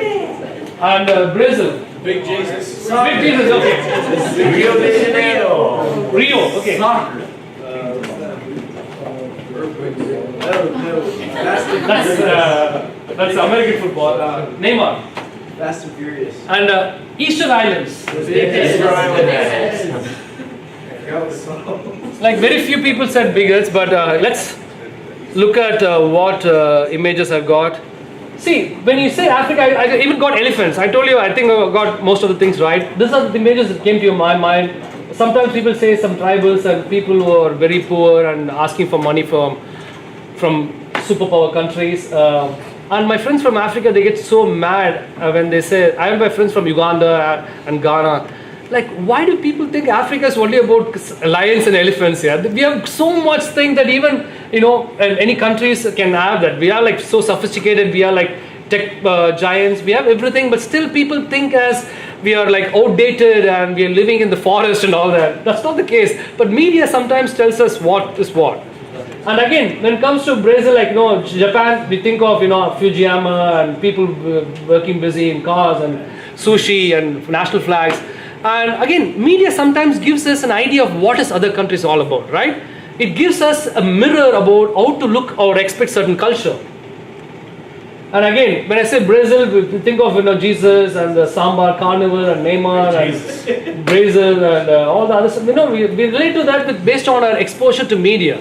And Brazil. Big Jesus. Big Jesus, okay. Rio de Janeiro. Rio, okay. Soccer. That's American football. Neymar. Fast and Furious. And Easter Islands. Like very few people said bigots, but let's look at what images I've got. See, when you say Africa, I even got elephants. I told you, I think I got most of the things right. These are the images that came to my mind. Sometimes people say some tribals and people who are very poor and asking for money from superpower countries. And my friends from Africa, they get so mad when they say, I have my friends from Uganda and Ghana. Like, why do people think Africa is only about lions and elephants here? We have so much thing that even, and any countries can have that. We are like so sophisticated, we are like tech giants, we have everything, but still people think as we are like outdated and we are living in the forest and all that. That's not the case. But media sometimes tells us what is what. And again, when it comes to Brazil, like Japan, we think of Fujiyama and people working busy in cars and sushi and national flags. And again, media sometimes gives us an idea of what is other countries all about, right? It gives us a mirror about how to look or expect certain culture. And again, when I say Brazil, we think of Jesus and the Samba Carnival and Neymar and Brazil and all the other stuff. We relate to that based on our exposure to media.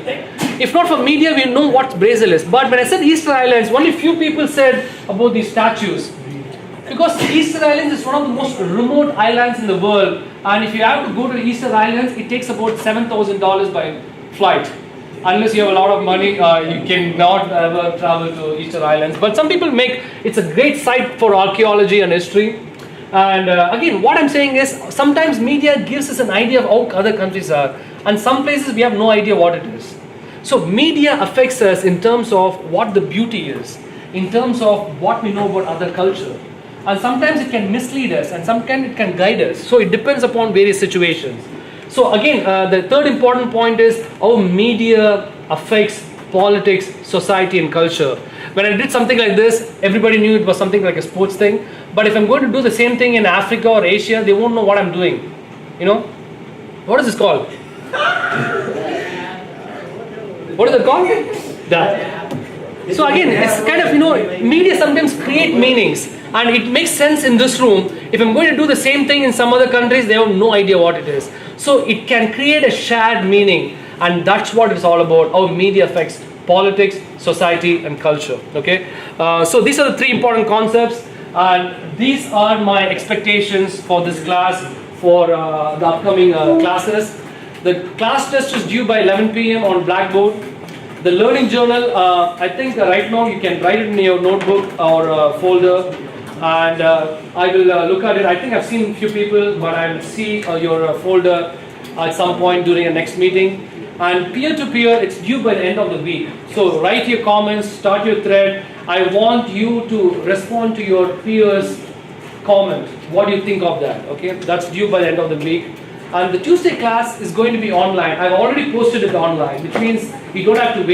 If not for media, we know what Brazil is. But when I said Easter Islands, only few people said about these statues. Because Easter Islands is one of the most remote islands in the world. And if you have to go to Easter Islands, it takes about $7,000 by flight. Unless you have a lot of money, you cannot ever travel to Easter Islands. But some people it's a great site for archaeology and history. And again, what I'm saying is, sometimes media gives us an idea of how other countries are. And some places we have no idea what it is. So media affects us in terms of what the beauty is, in terms of what we know about other culture. And sometimes it can mislead us, and sometimes it can guide us. So it depends upon various situations. So again, the third important point is how media affects politics, society and culture. When I did something like this, everybody knew it was something like a sports thing. But if I'm going to do the same thing in Africa or Asia, they won't know what I'm doing. What is this called? What is it called? That. So again, it's kind of, media sometimes create meanings. And it makes sense in this room. If I'm going to do the same thing in some other countries, they have no idea what it is. So it can create a shared meaning. And that's what it's all about, how media affects politics, society, and culture. Okay. So these are the three important concepts. And these are my expectations for this class, for the upcoming classes. The class test is due by 11 p.m. on Blackboard. The learning journal, I think right now you can write it in your notebook or folder. And I will look at it. I think I've seen a few people, but I will see your folder at some point during the next meeting. And peer-to-peer, it's due by the end of the week. So write your comments, start your thread. I want you to respond to your peers' comment. What do you think of that? Okay, that's due by the end of the week. And the Tuesday class is going to be online. I've already posted it online, which means you don't have to wait.